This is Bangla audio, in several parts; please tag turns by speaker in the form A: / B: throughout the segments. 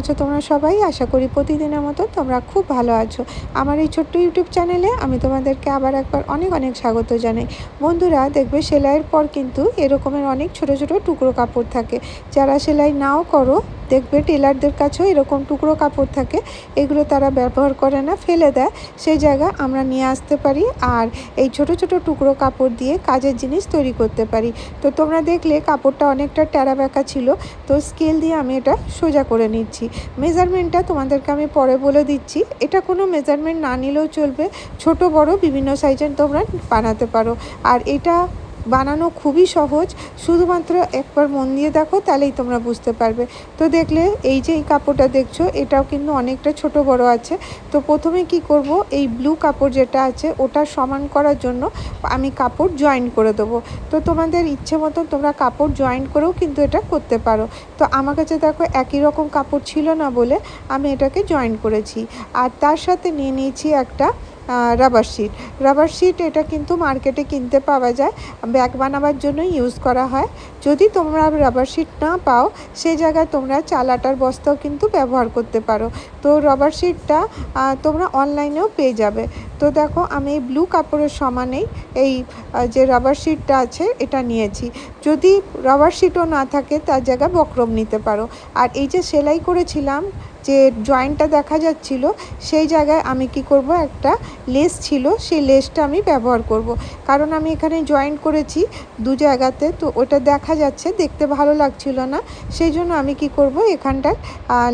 A: আছো তোমরা সবাই? আশা করি প্রতিদিনের মতো তোমরা খুব ভালো আছো। আমার এই ছোট্ট ইউটিউব চ্যানেলে আমি তোমাদেরকে আবার একবার অনেক অনেক স্বাগত জানাই। বন্ধুরা, দেখবে সেলাইয়ের পর কিন্তু এরকমের অনেক ছোট ছোট টুকরো কাপড় থাকে। যারা সেলাই নাও করো, দেখবে টেলারদের কাছেও এরকম টুকরো কাপড় থাকে। এগুলো তারা ব্যবহার করে না, ফেলে দেয়। সেই জায়গায় আমরা নিয়ে আসতে পারি আর এই ছোট ছোট টুকরো কাপড় দিয়ে কাজের জিনিস তৈরি করতে পারি। তো তোমরা দেখলে কাপড়টা অনেকটা ট্যাড়া ব্যাকা ছিল, তো স্কেল দিয়ে আমি এটা সোজা করে নিচ্ছি। মেজারমেন্টটা তোমাদেরকে আমি পরে বলে দিচ্ছি। এটা কোনো মেজারমেন্ট না নিলেও চলবে, ছোট বড় বিভিন্ন সাইজের তোমরা বানাতে পারো। আর এটা বানানো খুবই সহজ, শুধুমাত্র একবার মন দিয়ে দেখো, তাহলেই তোমরা বুঝতে পারবে। তো দেখলে এই যে এই কাপড়টা দেখছো, এটাও কিন্তু অনেকটা ছোট বড় আছে। তো প্রথমে কি করব, এই ব্লু কাপড় যেটা আছে ওটা সমান করার জন্য আমি কাপড় জয়েন করে দেবো। তো তোমাদের ইচ্ছে মতন তোমরা কাপড় জয়েন করেও কিন্তু এটা করতে পারো। তো আমার কাছে দেখো একই রকম কাপড় ছিল না বলে আমি এটাকে জয়েন করেছি। আর তার সাথে নিয়ে নিয়েছি একটা রাবার শিট। এটা কিন্তু মার্কেটে কিনতে পাওয়া যায়, ব্যাগ বানাবার জন্য ইউজ করা হয়। যদি তোমরা রাবার শিট না পাও, সেই জায়গায় তোমরা চালাটার বস্তাও কিন্তু ব্যবহার করতে পারো। তো রাবার শিটটা তোমরা অনলাইনেও পেয়ে যাবে। তো দেখো আমি এই ব্লু কাপড়ের সমানেই এই যে রাবার শিটটা আছে এটা নিয়েছি। যদি রাবার শিটও না থাকে, তার জায়গায় বক্রম নিতে পারো। আর এই যে সেলাই করেছিলাম, যে জয়েন্টটা দেখা যাচ্ছিল, সেই জায়গায় আমি কি করব, একটা লেস ছিল, সেই লেসটা আমি ব্যবহার করব। কারণ আমি এখানে জয়েন্ট করেছি দু জায়গাতে, তো ওটা দেখা যাচ্ছে, দেখতে ভালো লাগছিল না। সেই জন্য আমি কি করব, এখানটায়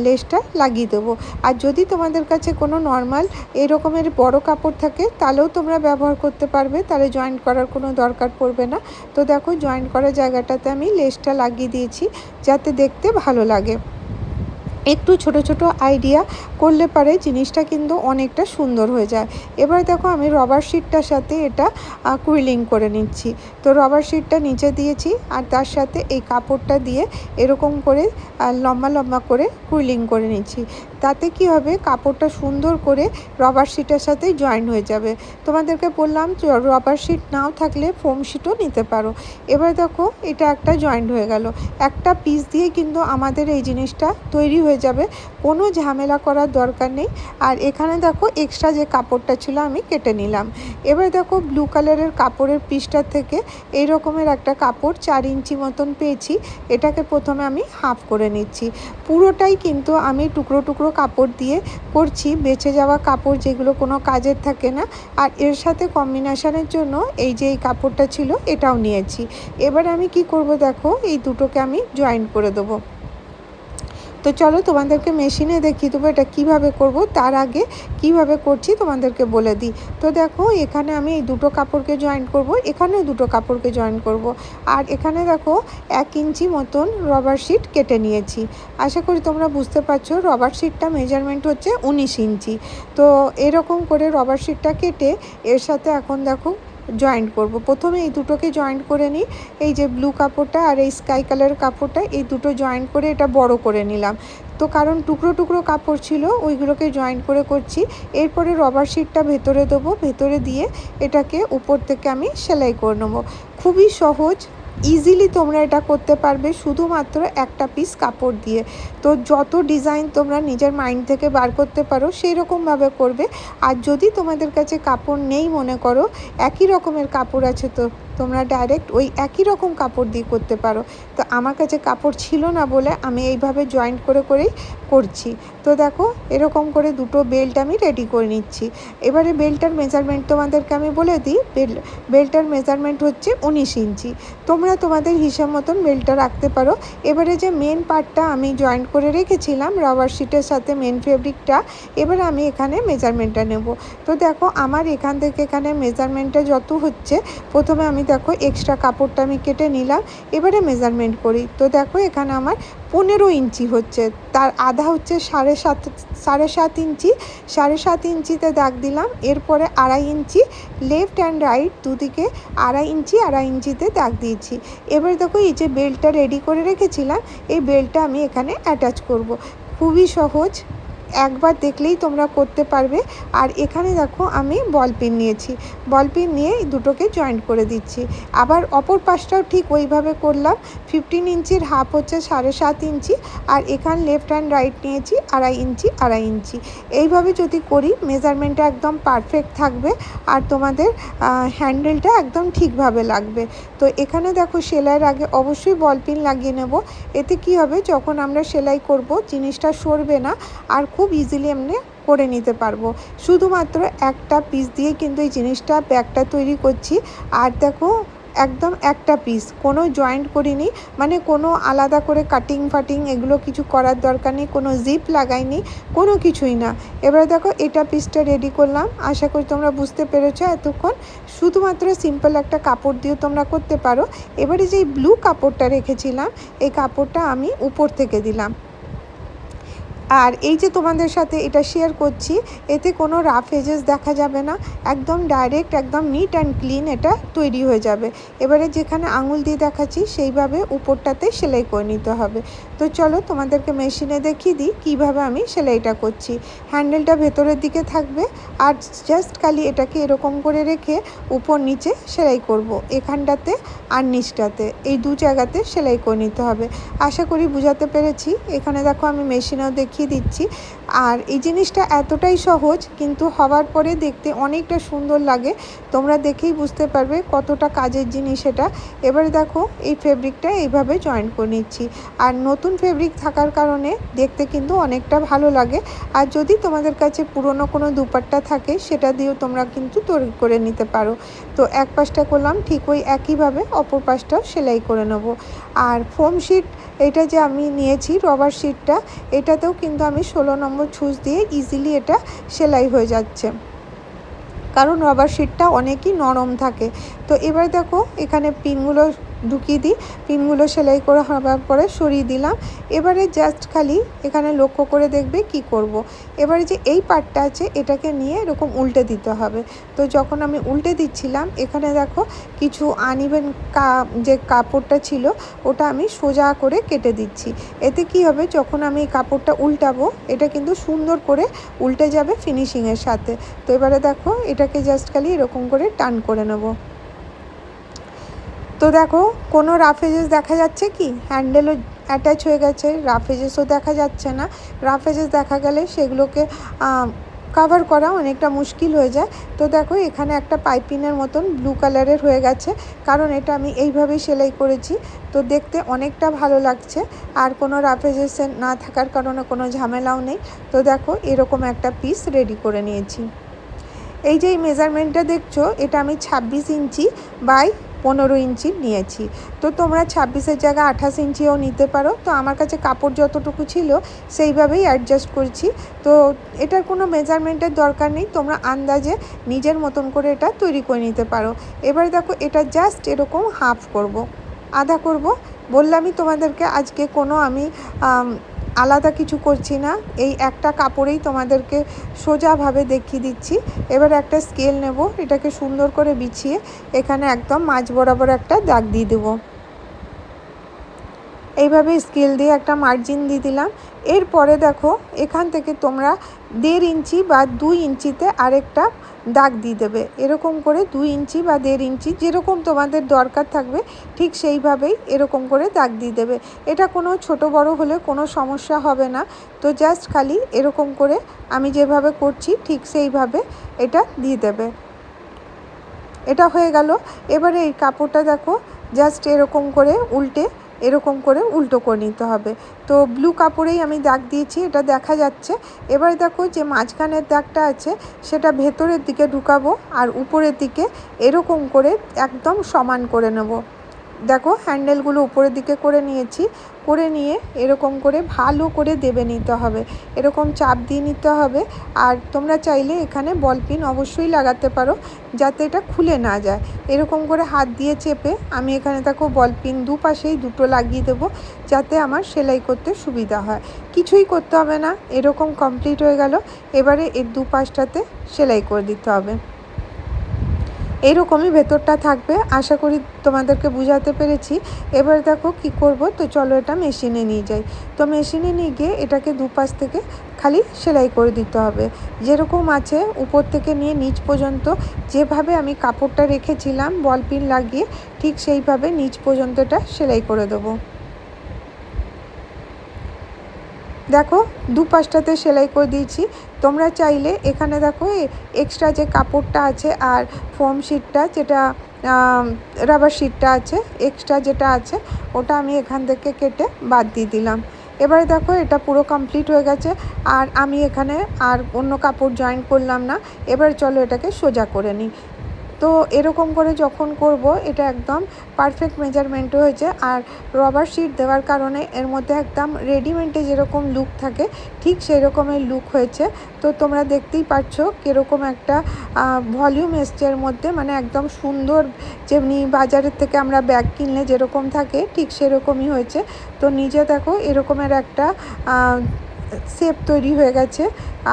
A: লেসটা লাগিয়ে দেবো। আর যদি তোমাদের কাছে কোনো নর্মাল এরকমের বড় কাপড় থাকে, তাহলেও তোমরা ব্যবহার করতে পারবে, তাহলে জয়েন্ট করার কোনো দরকার পড়বে না। তো দেখো জয়েন্ট করা জায়গাটাতে আমি লেসটা লাগিয়ে দিয়েছি, যাতে দেখতে ভালো লাগে। একটু ছোট ছোট আইডিয়া করলে পারে জিনিসটা কিন্তু অনেকটা সুন্দর হয়ে যায়। এবার দেখো আমি রবার শিটটার সাথে এটা কুইলিং করে নিচ্ছি। তো রবার শিটটা নিচে দিয়েছি আর তার সাথে এই কাপড়টা দিয়ে এরকম করে লম্বা লম্বা করে কুইলিং করে নিচ্ছি। তাতে কি হবে, কাপড়টা সুন্দর করে রবার শিটের সাথে জয়েন হয়ে যাবে। তোমাদেরকে বললাম রবার শিট নাও থাকলে ফোম শিটও নিতে পারো। এবার দেখো এটা একটা জয়েন্ট হয়ে গেল। একটা পিস দিয়ে কিন্তু আমাদের এই জিনিসটা তৈরি হয়ে যাবে, কোনো ঝামেলা করার দরকার নেই। আর এখানে দেখো এক্সট্রা যে কাপড়টা ছিল আমি কেটে নিলাম। এবার দেখো ব্লু কালারের কাপড়ের পিসটার থেকে এই রকমের একটা কাপড় 4 ইঞ্চি মতন পেয়েছি, এটাকে প্রথমে আমি হাফ করে নিচ্ছি। পুরোটাই কিন্তু আমি টুকরো টুকরো কাপড় দিয়ে করছি, বেঁচে যাওয়া কাপড় যেগুলো কোনো কাজের থাকে না। আর এর সাথে কম্বিনেশনের জন্য এই যে এই কাপড়টা ছিল এটাও নিয়েছি। এবার আমি কি করব, দেখো এই দুটোকে আমি জয়েন করে দেবো। তো চলো তোমাদেরকে মেশিনে দেখিয়ে দেবো এটা কীভাবে করব। তার আগে কিভাবে করছি তোমাদেরকে বলে দিই। তো দেখো এখানে আমি এই দুটো কাপড়কে জয়েন করব, এখানেও দুটো কাপড়কে জয়েন করব। আর এখানে দেখো 1 ইঞ্চি মতন রবার শিট কেটে নিয়েছি। আশা করি তোমরা বুঝতে পারছো, রবার শিটটা মেজারমেন্ট হচ্ছে 19 ইঞ্চি। তো এরকম করে রবার শিটটা কেটে এর সাথে এখন দেখো জয়েন্ট করব। প্রথমে এই দুটোকে জয়েন্ট করে নিই। এই যে ব্লু কাপড়টা আর এই স্কাই কালারের কাপড়টা, এই দুটো জয়েন্ট করে এটা বড় করে নিলাম। তো কারণ টুকরো টুকরো কাপড় ছিল, ওইগুলোকে জয়েন্ট করে করছি। এরপরে রবার শিটটা ভেতরে দেবো, ভেতরে দিয়ে এটাকে উপর থেকে আমি সেলাই করে নেবো। খুবই সহজ, ইজিলি তোমরা এটা করতে পারবে শুধুমাত্র একটা পিস কাপড় দিয়ে। তো যত ডিজাইন তোমরা নিজের মাইন্ড থেকে বার করতে পারো সেই রকমভাবে করবে। আর যদি তোমাদের কাছে কাপড় নেই মনে করো, একই রকমের কাপড় আছে, তো তোমরা ডাইরেক্ট ওই একই রকম কাপড় দিয়ে করতে পারো। তো আমার কাছে কাপড় ছিল না বলে আমি এইভাবে জয়েন্ট করে করেই করছি। তো দেখো এরকম করে দুটো বেল্ট আমি রেডি করে নিচ্ছি। এবারে বেল্টটার মেজারমেন্ট তোমাদেরকে আমি বলে দিই। বেল্টটার মেজারমেন্ট হচ্ছে 19 ইঞ্চি। তোমরা তোমাদের হিসাব মতন বেল্টটা রাখতে পারো। এবারে যে মেন পার্টটা আমি জয়েন্ট করে রেখেছিলাম রাবার শিটের সাথে, মেন ফেব্রিকটা, এবারে আমি এখানে মেজারমেন্টটা নেব। তো দেখো আমার এখান থেকে এখানে মেজারমেন্টটা যত হচ্ছে, প্রথমে আমি দেখো এক্সট্রা কাপড়টা আমি কেটে নিলাম। এবারে মেজারমেন্ট করি। তো দেখো এখানে আমার 15 ইঞ্চি হচ্ছে, তার আধা হচ্ছে 7.5 ইঞ্চি। 7.5 ইঞ্চিতে দাগ দিলাম। এরপরে 2.5 ইঞ্চি লেফট অ্যান্ড রাইট দুদিকে 2.5 ইঞ্চিতে দাগ দিয়েছি। এবার দেখো এই যে বেল্টটা রেডি করে রেখেছিলাম, এই বেল্টটা আমি এখানে অ্যাটাচ করব। খুবই সহজ, একবার দেখলেই তোমরা করতে পারবে। আর এখানে দেখো আমি বল পিন নিয়েছি, বল পিন নিয়ে দুটোকে জয়েন্ট করে দিচ্ছি। আবার অপর পাশটাও ঠিক ওইভাবে করলাম। 15 ইঞ্চির হাফ হচ্ছে 7.5 ইঞ্চি, আর এখানে লেফট অ্যান্ড রাইট নিয়েছি 2.5 ইঞ্চি 2.5 ইঞ্চি। এইভাবে যদি করি মেজারমেন্টটা একদম পারফেক্ট থাকবে, আর তোমাদের হ্যান্ডেলটা একদম ঠিকভাবে লাগবে। তো এখানে দেখো সেলাইয়ের আগে অবশ্যই বল পিন লাগিয়ে নেব। এতে কি হবে, যখন আমরা সেলাই করব জিনিসটা সরবে না, আর খুব ইজিলি এমনি করে নিতে পারবো। শুধুমাত্র একটা পিস দিয়ে কিন্তু এই জিনিসটা ব্যাগটা তৈরি করছি। আর দেখো একদম একটা পিস, কোনো জয়েন্ট করিনি, মানে কোনো আলাদা করে কাটিং ফাটিং এগুলো কিছু করার দরকার নেই, কোনো জিপ লাগাইনি, কোনো কিছুই না। এবারে দেখো এটা পিসটা রেডি করলাম। আশা করি তোমরা বুঝতে পেরেছো এতক্ষণ। শুধুমাত্র সিম্পল একটা কাপড় দিয়েও তোমরা করতে পারো। এবারে যেই ব্লু কাপড়টা রেখেছিলাম, এই কাপড়টা আমি উপর থেকে দিলাম। আর এই যে তোমাদের সাথে এটা শেয়ার করছি, এতে কোনো রাফ এজেস দেখা যাবে না, একদম ডাইরেক্ট একদম নিট অ্যান্ড ক্লিন এটা তৈরি হয়ে যাবে। এবারে যেখানে আঙুল দিয়ে দেখাচ্ছি সেইভাবে উপরটাতে সেলাই করে নিতে হবে। তো চলো তোমাদেরকে মেশিনে দেখিয়ে দিই কীভাবে আমি সেলাইটা করছি। হ্যান্ডেলটা ভেতরের দিকে থাকবে, আর জাস্ট খালি এটাকে এরকম করে রেখে উপর নিচে সেলাই করব। এখানটাতে আর নিচটাতে, এই দু জায়গাতে সেলাই করে নিতে হবে। আশা করি বুঝাতে পেরেছি। এখানে দেখো আমি মেশিনেও দেখিয়ে দিচ্ছি। আর এই জিনিসটা এতটাই সহজ, কিন্তু হওয়ার পরে দেখতে অনেকটা সুন্দর লাগে। তোমরা দেখেই বুঝতে পারবে কতটা কাজের জিনিস এটা। এবারে দেখো এই ফেব্রিকটা এইভাবে জয়েন করে নিচ্ছি। আর নতুন ফেব্রিক থাকার কারণে দেখতে কিন্তু অনেকটা ভালো লাগে। আর যদি তোমাদের কাছে পুরনো কোনো দুপাট্টা থাকে সেটা দিয়েও তোমরা কিন্তু তৈরি করে নিতে পারো। তো এক পাশটা করলাম, ঠিক ওই একইভাবে অপর পাশটাও সেলাই করে নেব। আর ফোম শিট এটা যে আমি নিয়েছি রবার শিটটা, এটাতেও কিন্তু আমি 16 নম্বর ছুঁচ দিয়ে ইজিলি এটা সেলাই হয়ে যাচ্ছে, কারণ রবার শিটটা অনেকই নরম থাকে। তো এবার দেখো এখানে পিনগুলো ঢুকিয়ে দিই, পিনগুলো সেলাই করে হওয়ার পরে সরিয়ে দিলাম। এবারে জাস্ট খালি এখানে লক্ষ্য করে দেখবে কি করব। এবারে যে এই পার্টটা আছে এটাকে নিয়ে এরকম উল্টে দিতে হবে। তো যখন আমি উল্টে দিচ্ছিলাম, এখানে দেখো কিছু আনইভেন যে কাপড়টা ছিল ওটা আমি সোজা করে কেটে দিচ্ছি। এতে কি হবে, যখন আমি এই কাপড়টা উল্টাবো এটা কিন্তু সুন্দর করে উল্টে যাবে ফিনিশিংয়ের সাথে। তো এবারে দেখো এটাকে জাস্ট খালি এরকম করে টান করে নেব। তো দেখো কোনো রাফ এজেস দেখা যাচ্ছে কি, হ্যান্ডেলও অ্যাটাচ হয়ে গেছে, রাফ এজেসও দেখা যাচ্ছে না। রাফ এজেস দেখা গেলে সেগুলোকে কাভার করা অনেকটা মুশকিল হয়ে যায়। তো দেখো এখানে একটা পাইপিনের মতন ব্লু কালারের হয়ে গেছে, কারণ এটা আমি এইভাবেই সেলাই করেছি। তো দেখতে অনেকটা ভালো লাগছে, আর কোনো রাফ এজেস না থাকার কারণে কোনো ঝামেলাও নেই। তো দেখো এরকম একটা পিস রেডি করে নিয়েছি। এই যে এই মেজারমেন্টটা দেখছো, এটা আমি 26 ইঞ্চি বাই 15 ইঞ্চি নিয়েছি। তো তোমরা 26-এর জায়গায় 28 ইঞ্চিও নিতে পারো। তো আমার কাছে কাপড় যতটুকু ছিল সেইভাবেই অ্যাডজাস্ট করছি। তো এটার কোনো মেজারমেন্টের দরকার নেই, তোমরা আন্দাজে নিজের মতন করে এটা তৈরি করে নিতে পারো। এবার দেখো এটা জাস্ট এরকম হাফ করব, আধা করব। বললামই তোমাদেরকে আজকে কোনো আমি আলাদা কিছু করছি না, এই একটা কাপড়েই তোমাদেরকে সোজাভাবে দেখিয়ে দিচ্ছি। এবার একটা স্কেল নেব, এটাকে সুন্দর করে বিছিয়ে এখানে একদম মাঝ বরাবর একটা দাগ দিয়ে দেবো। এইভাবে স্কেল দিয়ে একটা মার্জিন দিয়ে দিলাম। এরপরে দেখো এখান থেকে তোমরা 1.5 ইঞ্চি বা 2 ইঞ্চিতে আরেকটা দাগ দিয়ে দেবে। এরকম করে 2 ইঞ্চি বা 1.5 ইঞ্চি যেরকম তোমাদের দরকার থাকবে ঠিক সেইভাবেই এরকম করে দাগ দিয়ে দেবে। এটা কোনো ছোট বড় হলে কোনো সমস্যা হবে না। তো জাস্ট খালি এরকম করে আমি যেভাবে করছি ঠিক সেইভাবে এটা দিয়ে দেবে। এটা হয়ে গেল। এবারে এই কাপড়টা দেখো জাস্ট এরকম করে উল্টো করে নিতে হবে। তো ব্লু কাপড়েই আমি দাগ দিয়েছি, এটা দেখা যাচ্ছে। এবারে দেখো যে মাঝখানের দাগটা আছে সেটা ভেতরের দিকে ঢুকাবো, আর উপরের দিকে এরকম করে একদম সমান করে নেব। দেখো হ্যান্ডেলগুলো উপরের দিকে করে নিয়েছি, করে নিয়ে এরকম করে ভালো করে দেবে নিতে হবে, এরকম চাপ দিয়ে নিতে হবে। আর তোমরা চাইলে এখানে বল পিন অবশ্যই লাগাতে পারো, যাতে এটা খুলে না যায়। এরকম করে হাত দিয়ে চেপে আমি এখানে দেখো বল পিন দুপাশেই দুটো লাগিয়ে দেবো, যাতে আমার সেলাই করতে সুবিধা হয়। কিছুই করতে হবে না, এরকম কমপ্লিট হয়ে গেল। এবারে এর দুপাশটাতে সেলাই করে দিতে হবে। এইরকমই ভেতরটা থাকবে। আশা করি তোমাদেরকে বুঝাতে পেরেছি। এবার দেখো কি করব, তো চলো এটা মেশিনে নিয়ে যাই। তো মেশিনে নিয়ে গিয়ে এটাকে দুপাশ থেকে খালি সেলাই করে দিতে হবে। যেরকম আছে উপর থেকে নিয়ে নিচ পর্যন্ত যেভাবে আমি কাপড়টা রেখেছিলাম বল পিন লাগিয়ে, ঠিক সেইভাবে নিচ পর্যন্ত এটা সেলাই করে দেবো। দেখো দুপাশটাতে সেলাই করে দিয়েছি। তোমরা চাইলে এখানে দেখো এক্সট্রা যে কাপড়টা আছে আর ফোম শিটটা যেটা রাবার শিটটা আছে, এক্সট্রা যেটা আছে ওটা আমি এখান থেকে কেটে বাদ দিয়ে দিলাম। এবারে দেখো এটা পুরো কমপ্লিট হয়ে গেছে, আর আমি এখানে আর অন্য কাপড় জয়েন করলাম না। এবার চলো এটাকে সোজা করে নিই। তো এরকম করে যখন করব এটা একদম পারফেক্ট মেজারমেন্টও হয়েছে, আর রবার শিট দেওয়ার কারণে এর মধ্যে একদম রেডিমেডে যেরকম লুক থাকে ঠিক সেই রকমের লুক হয়েছে। তো তোমরা দেখতেই পাচ্ছ কীরকম একটা ভলিউম এসছে এর মধ্যে, মানে একদম সুন্দর, যেমনি বাজারের থেকে আমরা ব্যাগ কিনলে যেরকম থাকে ঠিক সেরকমই হয়েছে। তো নিজে দেখো এরকমের একটা শেপ তৈরি হয়ে গেছে,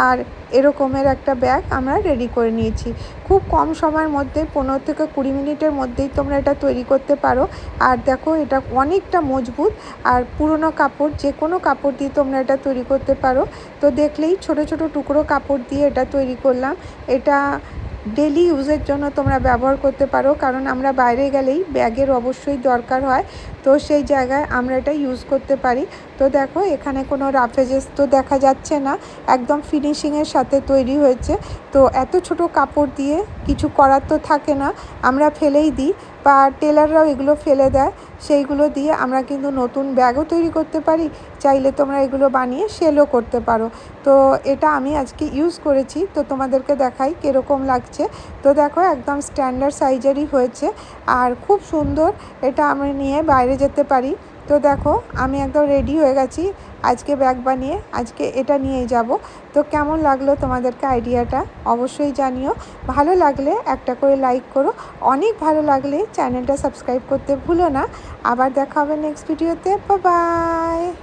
A: আর এরকমের একটা ব্যাগ আমরা রেডি করে নিয়েছি। খুব কম সময়ের মধ্যে 15 থেকে 20 মিনিটের মধ্যেই তোমরা এটা তৈরি করতে পারো। আর দেখো এটা অনেকটা মজবুত, আর পুরনো কাপড় যে কোনো কাপড় দিয়ে তোমরা এটা তৈরি করতে পারো। তো দেখলেই ছোট ছোট টুকরো কাপড় দিয়ে এটা তৈরি করলাম। এটা ডেলি ইউজের জন্য তোমরা ব্যবহার করতে পারো, কারণ আমরা বাইরে গেলেই ব্যাগের অবশ্যই দরকার হয়। তো সেই জায়গায় আমরা এটা ইউজ করতে পারি। তো দেখো এখানে কোনো রাফ এজেস তো দেখা যাচ্ছে না, একদম ফিনিশিংয়ের সাথে তৈরি হয়েছে। তো এত ছোট কাপড় দিয়ে কিছু করার তো থাকে না, আমরা ফেলেই দিই, বা টেলাররাও এগুলো ফেলে দেয়। সেইগুলো দিয়ে আমরা কিন্তু নতুন ব্যাগও তৈরি করতে পারি। চাইলে তোমরা এগুলো বানিয়ে সেলও করতে পারো। তো এটা আমি আজকে ইউজ করেছি, তো তোমাদেরকে দেখাই কীরকম লাগছে। তো দেখো একদম স্ট্যান্ডার্ড সাইজেরই হয়েছে, আর খুব সুন্দর। এটা আমি নিয়ে বাইরে যেতে পারি। তো দেখো আমি একদম রেডি হয়ে গেছি আজকে ব্যাগ বানিয়ে, আজকে এটা নিয়েই যাব। তো কেমন লাগলো তোমাদেরকে আইডিয়াটা অবশ্যই জানিও। ভালো লাগলে একটা করে লাইক করো, অনেক ভালো লাগলে চ্যানেলটা সাবস্ক্রাইব করতে ভুলো না। আবার দেখা হবে নেক্সট ভিডিওতে। Bye bye.